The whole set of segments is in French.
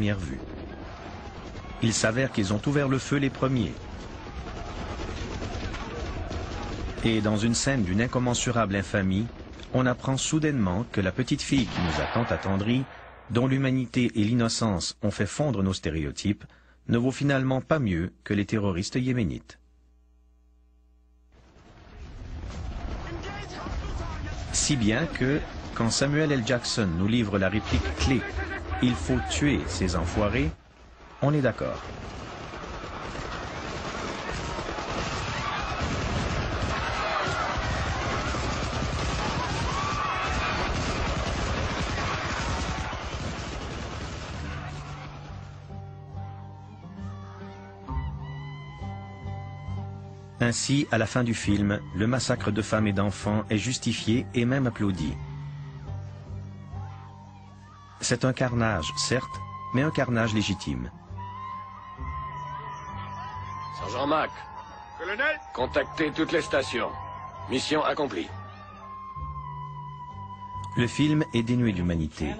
première vue. Il s'avère qu'ils ont ouvert le feu les premiers. Et dans une scène d'une incommensurable infamie, on apprend soudainement que la petite fille qui nous a tant attendris, dont l'humanité et l'innocence ont fait fondre nos stéréotypes, ne vaut finalement pas mieux que les terroristes yéménites. Si bien que, quand Samuel L. Jackson nous livre la réplique clé « Il faut tuer ces enfoirés », on est d'accord. Ainsi, à la fin du film, le massacre de femmes et d'enfants est justifié et même applaudi. C'est un carnage, certes, mais un carnage légitime. Sergent Mack. Colonel. Contactez toutes les stations. Mission accomplie. Le film est dénué d'humanité.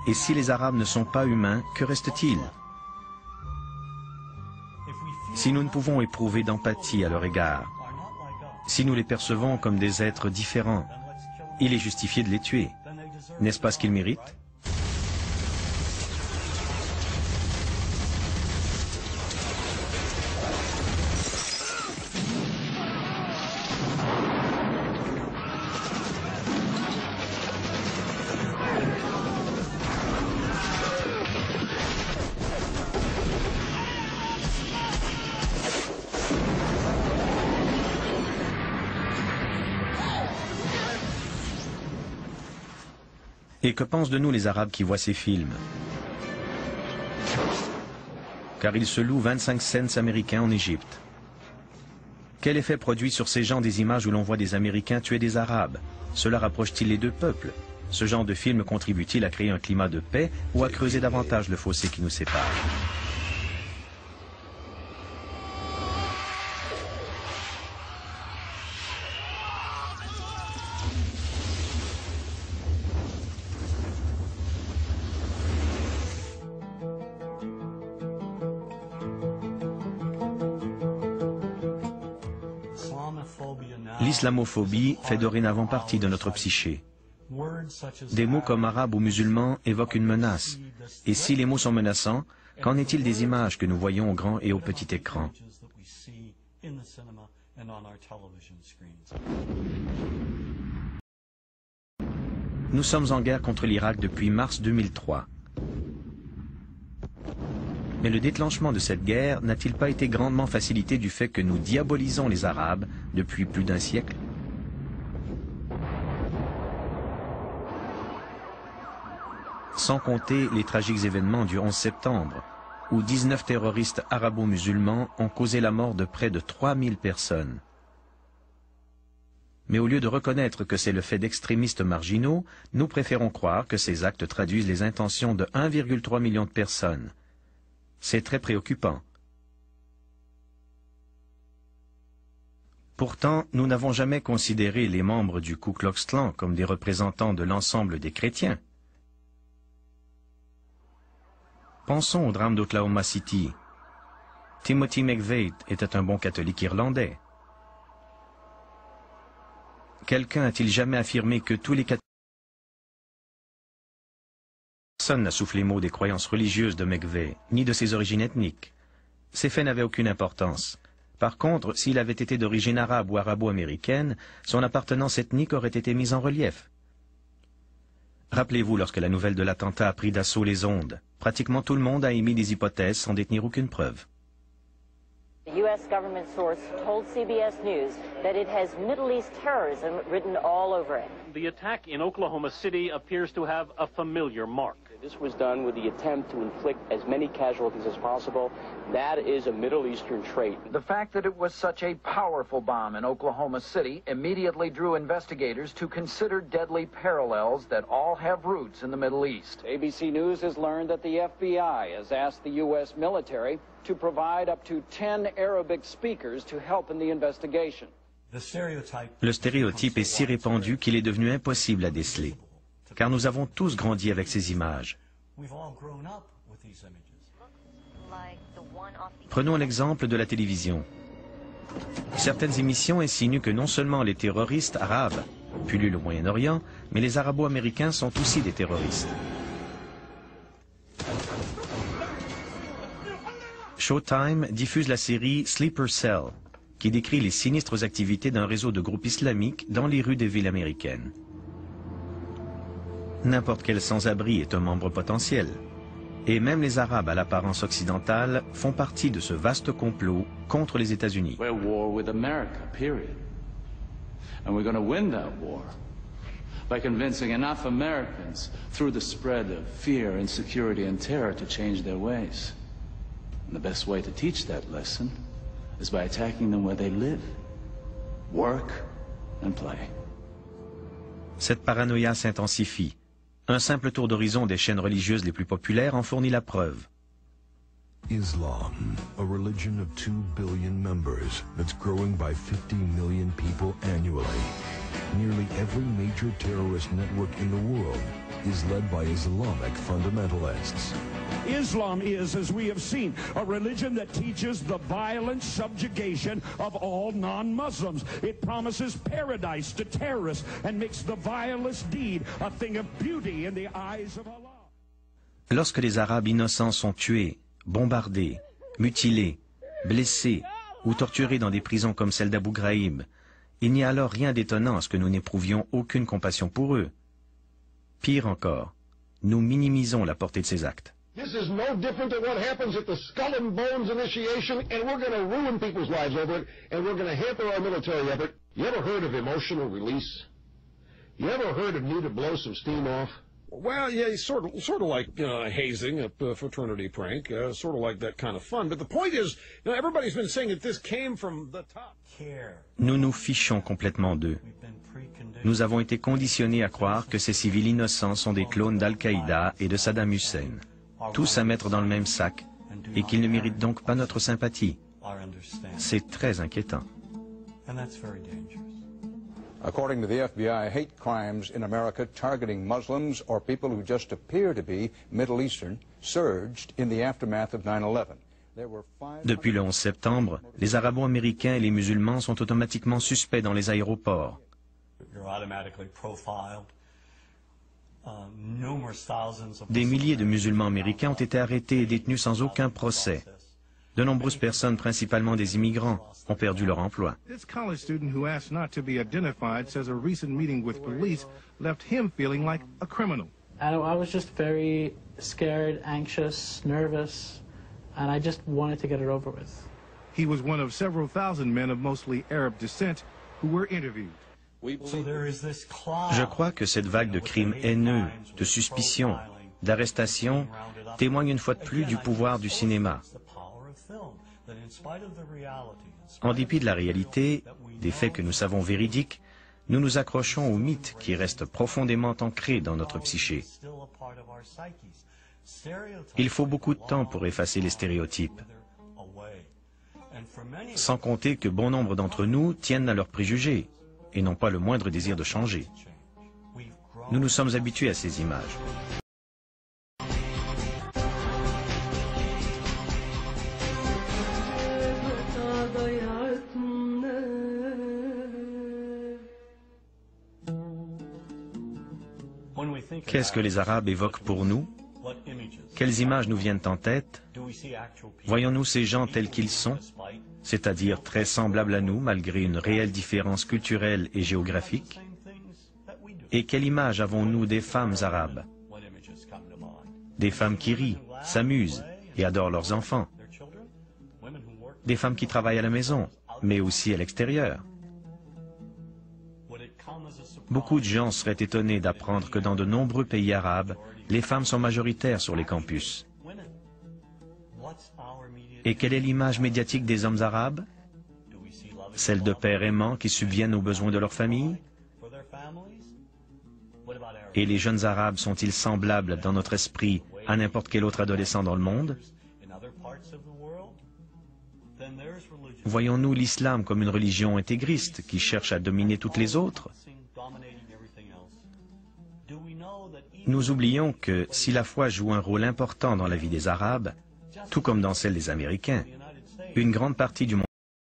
Et si les Arabes ne sont pas humains, que reste-t-il? Si nous ne pouvons éprouver d'empathie à leur égard, si nous les percevons comme des êtres différents, il est justifié de les tuer. N'est-ce pas ce qu'ils méritent? Et que pensent de nous les Arabes qui voient ces films? Car ils se louent 25 cents américains en Égypte. Quel effet produit sur ces gens des images où l'on voit des Américains tuer des Arabes? Cela rapproche-t-il les deux peuples? Ce genre de film contribue-t-il à créer un climat de paix ou à creuser davantage le fossé qui nous sépare? L'islamophobie fait dorénavant partie de notre psyché. Des mots comme arabe ou musulman évoquent une menace. Et si les mots sont menaçants, qu'en est-il des images que nous voyons au grand et au petit écran? Nous sommes en guerre contre l'Irak depuis mars 2003. Mais le déclenchement de cette guerre n'a-t-il pas été grandement facilité du fait que nous diabolisons les Arabes depuis plus d'un siècle? Sans compter les tragiques événements du 11 septembre, où 19 terroristes arabo-musulmans ont causé la mort de près de 3000 personnes. Mais au lieu de reconnaître que c'est le fait d'extrémistes marginaux, nous préférons croire que ces actes traduisent les intentions de 1,3 million de personnes. C'est très préoccupant. Pourtant, nous n'avons jamais considéré les membres du Ku Klux Klan comme des représentants de l'ensemble des chrétiens. Pensons au drame d'Oklahoma City. Timothy McVeigh était un bon catholique irlandais. Quelqu'un a-t-il jamais affirmé que tous les catholiques... Personne n'a soufflé mot des croyances religieuses de McVeigh, ni de ses origines ethniques. Ces faits n'avaient aucune importance. Par contre, s'il avait été d'origine arabe ou arabo-américaine, son appartenance ethnique aurait été mise en relief. Rappelez-vous lorsque la nouvelle de l'attentat a pris d'assaut les ondes. Pratiquement tout le monde a émis des hypothèses sans détenir aucune preuve. The U.S. government source told CBS News that it has Middle East terrorism written all over it. The attack in Oklahoma City appears to have a familiar mark. This was done with the attempt to inflict as many casualties as possible. That is a Middle Eastern trait. The fact that it was such a powerful bomb in Oklahoma City immediately drew investigators to consider deadly parallels that all have roots in the Middle East. ABC News has learned that the FBI has asked the U.S. military to provide up to 10 Arabic speakers to help in the investigation. Le stéréotype est si répandu qu'il est devenu impossible à déceler, car nous avons tous grandi avec ces images. Prenons l'exemple de la télévision. Certaines émissions insinuent que non seulement les terroristes arabes pullulent au Moyen-Orient, mais les Arabo-Américains sont aussi des terroristes. Showtime diffuse la série Sleeper Cell, qui décrit les sinistres activités d'un réseau de groupes islamiques dans les rues des villes américaines. N'importe quel sans-abri est un membre potentiel. Et même les Arabes à l'apparence occidentale font partie de ce vaste complot contre les États-Unis. We're at war with America, period. And we're going to win that war by convincing enough Americans through the spread of fear, insecurity, and terror to change their ways. And the best way to teach that lesson is by attacking them where they live, work, and play. Cette paranoïa s'intensifie. Un simple tour d'horizon des chaînes religieuses les plus populaires en fournit la preuve. Islam, a religion of 2 billion members that's growing by 50 million people annually. Nearly every major terrorist network in the world is led by Islamic fundamentalists. Islam is, as we have seen, a religion that teaches the violent subjugation of all non-Muslims. It promises paradise to terrorists and makes the vilest deed a thing of beauty in the eyes of Allah. Lorsque les Arabes innocents sont tués, bombardés, mutilés, blessés ou torturés dans des prisons comme celle d'Abu Ghraib, il n'y a alors rien d'étonnant à ce que nous n'éprouvions aucune compassion pour eux. Pire encore, nous minimisons la portée de ces actes. This is no different than what happens at the Skull and Bones initiation, and we're going to ruin people's lives over it, and we're going to hamper our military effort. You ever heard of emotional release? You ever heard of need to blow some steam off? Well, yeah, sort of like hazing, a fraternity prank, sort of like that kind of fun. But the point is, everybody's been saying that this came from the top. Nous nous fichons complètement d'eux. Nous avons été conditionnés à croire que ces civils innocents sont des clones d'Al-Qaïda et de Saddam Hussein, tous à mettre dans le même sac, et qu'ils ne méritent donc pas notre sympathie. C'est très inquiétant. According to the FBI, hate crimes in America targeting Muslims or people who just appear to be Middle Eastern surged in the aftermath of 9/11. Depuis le 11 septembre, les Arabo-Américains et les musulmans sont automatiquement suspects dans les aéroports. Des milliers de musulmans américains ont été arrêtés et détenus sans aucun procès. De nombreuses personnes, principalement des immigrants, ont perdu leur emploi. This college student who asked not to be identified says a recent meeting with police left him feeling like a criminal. I was just very scared, anxious, nervous, and I just wanted to get it over with. He was one of several thousand men of mostly Arab descent who were interviewed. Je crois que cette vague de crimes haineux, de suspicions, d'arrestations témoigne une fois de plus du pouvoir du cinéma. En dépit de la réalité, des faits que nous savons véridiques, nous nous accrochons aux mythes qui restent profondément ancrés dans notre psyché. Il faut beaucoup de temps pour effacer les stéréotypes. Sans compter que bon nombre d'entre nous tiennent à leurs préjugés et n'ont pas le moindre désir de changer. Nous nous sommes habitués à ces images. Qu'est-ce que les Arabes évoquent pour nous? Quelles images nous viennent en tête? Voyons-nous ces gens tels qu'ils sont, c'est-à-dire très semblables à nous malgré une réelle différence culturelle et géographique? Et quelle image avons-nous des femmes arabes? Des femmes qui rient, s'amusent et adorent leurs enfants. Des femmes qui travaillent à la maison, mais aussi à l'extérieur. Beaucoup de gens seraient étonnés d'apprendre que dans de nombreux pays arabes, les femmes sont majoritaires sur les campus. Et quelle est l'image médiatique des hommes arabes? Celle de pères aimants qui subviennent aux besoins de leur famille? Et les jeunes arabes sont-ils semblables dans notre esprit à n'importe quel autre adolescent dans le monde? Voyons-nous l'islam comme une religion intégriste qui cherche à dominer toutes les autres? Nous oublions que si la foi joue un rôle important dans la vie des Arabes, tout comme dans celle des Américains, une grande partie du monde